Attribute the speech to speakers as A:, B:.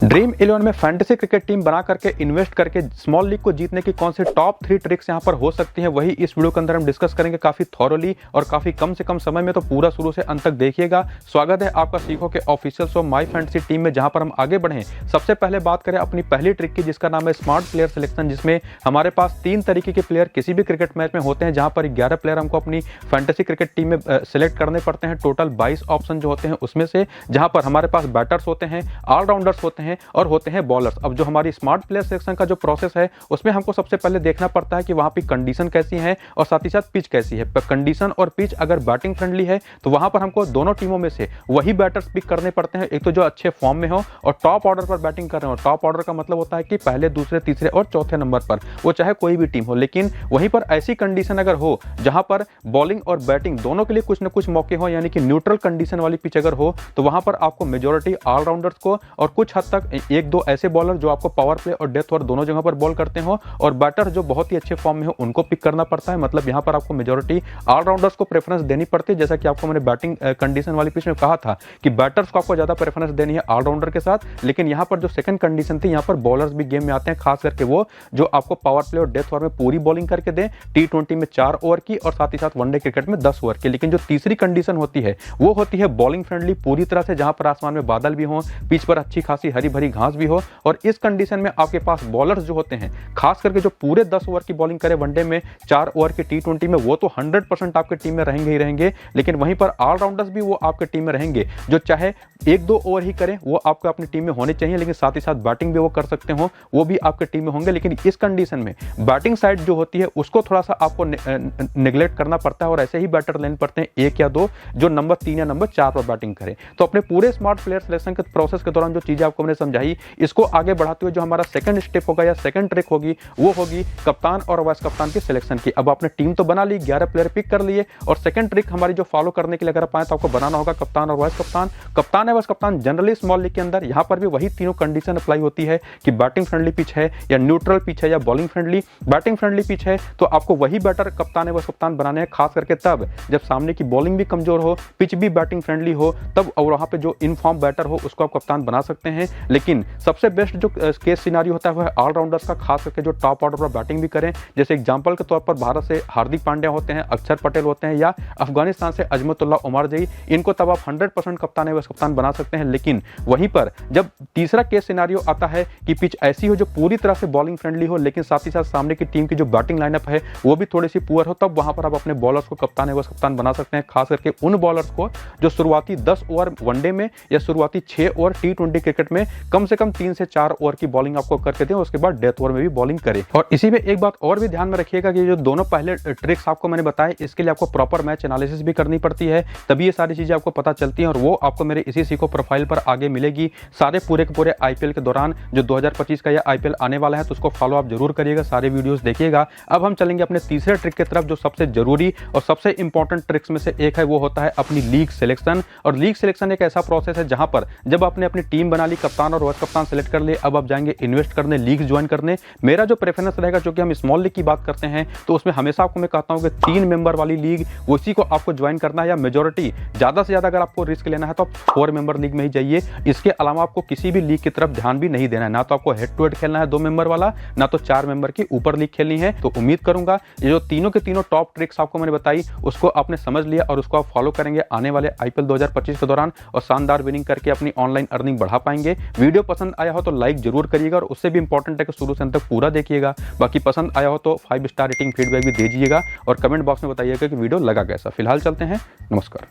A: Dream 11 में fantasy cricket team बना करके इन्वेस्ट करके स्मॉल लीग को जीतने की कौन सी टॉप 3 ट्रिक्स यहां पर हो सकती हैं, वही इस वीडियो के अंदर हम डिस्कस करेंगे काफी थॉरोली और काफी कम से कम समय में। तो पूरा शुरू से अंत तक देखिएगा। स्वागत है आपका सीखो के official show my fantasy team में, जहां पर हम आगे बढ़े। सबसे पहले बात करें अपनी पहली ट्रिक की, जिसका नाम है स्मार्ट प्लेयर सिलेक्शन, जिसमें हमारे पास 3 तरीके के प्लेयर किसी भी क्रिकेट मैच में होते हैं, जहां पर 11 प्लेयर हमको अपनी फैंटेसी क्रिकेट टीम में सिलेक्ट करने पड़ते हैं। टोटल 22 ऑप्शन जो होते हैं उसमें से, जहां पर हमारे पास बैटर्स होते हैं, ऑलराउंडर्स होते हैं और होते हैं बॉलर्स। अब जो हमारी स्मार्ट प्लेयर सिलेक्शन का जो प्रोसेस है, उसमें हमको सबसे पहले देखना पड़ता है कि वहां पे कंडीशन कैसी है और साथ ही साथ पिच कैसी है। कंडीशन और पिच अगर बैटिंग फ्रेंडली है तो वहां पर हमको दोनों टीमों में से वही बैटर्स पिक करने पड़ते हैं, एक तो जो अच्छे फॉर्म में हो और टॉप ऑर्डर पर बैटिंग कर रहे हो। टॉप ऑर्डर का मतलब होता है कि पहले, दूसरे, तीसरे और चौथे नंबर पर, वो चाहे कोई भी टीम हो। लेकिन वहीं पर ऐसी कंडीशन अगर हो जहां पर बॉलिंग और बैटिंग दोनों के लिए कुछ न कुछ मौके हो, यानी कि न्यूट्रल कंडीशन वाली पिच अगर हो, तो वहां पर आपको मेजॉरिटी ऑलराउंडर्स को और कुछ हद तक एक दो ऐसे बॉलर जो आपको पावर प्ले और डेथ ओवर दोनों जगह पर बॉल करते हो और बैटर जो बहुत ही अच्छे फॉर्म में हो, उनको पिक करना पड़ता है। मतलब यहां पर आपको मेजॉरिटी ऑलराउंडर्स को प्रेफरेंस देनी पड़ती है। जैसा कि आपको मैंने बैटिंग कंडीशन वाली पिच में कहा था कि बैटर्स को आपको ज्यादा प्रेफरेंस देनी है ऑलराउंडर के साथ। लेकिन यहां पर जो सेकंड कंडीशन थी, यहां पर बॉलर्स भी गेम में आते हैं, खास करके वो जो आपको पावर प्ले और डेथ ओवर में पूरी बॉलिंग करके दें, T20 में 4 ओवर की और साथ ही साथ वनडे क्रिकेट में 10 ओवर की। लेकिन जो तीसरी कंडीशन होती है वो होती है बॉलिंग फ्रेंडली पूरी तरह से, जहां पर आसमान में बादल भी हो, पिच पर अच्छी खासी हरी भरी घास भी हो। और इस कंडीशन में आपके पास बॉलर्स जो होते हैं, खास करके जो पूरे 10 ओवर की बॉलिंग करे वनडे में, 4 ओवर की T20 में, वो तो 100% आपके टीम में रहेंगे ही रहेंगे। लेकिन वहीं पर ऑलराउंडर्स भी वो आपके टीम में रहेंगे, जो चाहे 1-2 ओवर ही करें, वो आपको अपनी टीम में होने चाहिए। लेकिन साथ ही साथ बैटिंग भी वो कर सकते हो, वो भी आपके टीम में होंगे। लेकिन इस कंडीशन में बैटिंग साइड जो होती है उसको थोड़ा सा आपको नेग्लेक्ट करना पड़ता है और ऐसे ही बैटर लेने पड़ते हैं 1 या 2 जो नंबर 3 या नंबर 4 पर बैटिंग करें। तो अपने पूरे स्मार्ट प्लेयर सिलेक्शन के प्रोसेस के दौरान जो चीजें आपको मैंने समझाई, इसको आगे बढ़ाते हुए जो हमारा सेकंड स्टेप होगा या सेकंड ट्रिक होगी, वो होगी कप्तान और वाइस कप्तान की सिलेक्शन की। अब आपने टीम तो बना ली, 11 प्लेयर पिक कर लिए, और सेकंड ट्रिक हमारी जो फॉलो करने के लिए अगर आप पाए तो आपको बनाना होगा कप्तान और वाइस कप्तान। कप्तान और वाइस कप्तान जनरली स्मॉल लीग के अंदर यहां पर भी वही तीनों कंडीशन अप्लाई होती है कि बैटिंग फ्रेंडली पिच है या न्यूट्रल पिच है या bowling friendly. Batting friendly pitch है तो आपको वही बैटर कप्तान और वाइस कप्तान बनाने हैं, खास करके तब जब सामने की बॉलिंग भी कमजोर हो, पिच भी बैटिंग फ्रेंडली हो, तब और वहां पे जो इनफॉर्म बैटर हो उसको आप कप्तान बना सकते हैं। लेकिन सबसे बेस्ट जो केस सिनेरियो होता है वो है ऑलराउंडर्स का, खास करके जो टॉप ऑर्डर पर बैटिंग भी करें। जैसे एग्जांपल के तौर पर भारत से हार्दिक पांड्या होते हैं, अक्षर पटेल होते हैं, या अफगानिस्तान से अजमतुल्लाह उमरजई, इनको तब आप 100% कप्तान वाइस कप्तान बना सकते हैं। लेकिन वहीं पर जब तीसरा केस सिनेरियो आता है कि पिच ऐसी हो जो पूरी तरह से बॉलिंग फ्रेंडली हो, लेकिन साथ ही साथ सामने की टीम की जो बैटिंग लाइनअप है वो भी थोड़ी सी पुअर हो, तब वहां पर आप अपने बॉलर्स को कप्तान वाइस कप्तान बना सकते हैं। खास करके उन बॉलर्स को जो शुरुआती 10 ओवर वनडे में या शुरुआती 6 ओवर T20 क्रिकेट में कम से कम 3 से 4 ओवर की बॉलिंग आपको करके दें, उसके बाद डेथ ओवर में भी बॉलिंग करें। और इसी में एक बात और भी ध्यान में रखिएगा कि जो दोनों पहले ट्रिक्स आपको मैंने बताए, इसके लिए आपको प्रॉपर मैच एनालिसिस भी करनी पड़ती है, तभी ये सारी चीजें आपको पता चलती हैं। और वो आपको मेरे इसी सीखो प्रोफाइल पर आगे मिलेगी सारे पूरे के पूरे IPL के दौरान। जो 2025 का यह IPL आने वाला है तो उसको फॉलो आप जरूर करिएगा, सारे वीडियोस देखिएगा। अब हम चलेंगे अपने तीसरे ट्रिक की तरफ, जो सबसे जरूरी और सबसे इंपॉर्टेंट ट्रिक्स में से एक है, वो होता है अपनी लीग सिलेक्शन। और लीग सिलेक्शन एक ऐसा प्रोसेस है जहां पर जब आपने अपनी टीम बना ली, कप्तान और वाइस कप्तान सेलेक्ट कर लिए, अब आप जाएंगे इन्वेस्ट करने, लीग ज्वाइन करने। मेरा जो प्रेफरेंस रहेगा, क्योंकि हम स्मॉल लीग की बात करते हैं, तो उसमें हमेशा आपको मैं कहता हूं कि 3 मेंबर वाली लीग, उसी को आपको ज्वाइन करना है। या मेजॉरिटी ज्यादा से ज्यादा अगर आपको रिस्क लेना है तो आप 4 मेंबर लीग में ही जाइए। इसके अलावा आपको किसी भी लीग की तरफ ध्यान भी नहीं देना है। ना तो आपको हेड टू हेड खेलना है 2 मेंबर वाला, ना तो 4 मेंबर की ऊपर लीग खेलनी है। तो उम्मीद करूंगा ये जो तीनों के तीनों टॉप ट्रिक्स आपको मैंने बताई, उसको आपने समझ लिया और उसको आप फॉलो करेंगे आने वाले IPL 2025 के दौरान, और शानदार विनिंग करके अपनी ऑनलाइन अर्निंग बढ़ा पाएंगे। वीडियो पसंद आया हो तो लाइक जरूर करिएगा, और उससे भी इंपॉर्टेंट है कि शुरू से अंत तक पूरा देखिएगा। बाकी पसंद आया हो तो 5 स्टार रेटिंग फीडबैक भी दीजिएगा और कमेंट बॉक्स में बताइएगा कि वीडियो लगा कैसा। फिलहाल चलते हैं, नमस्कार।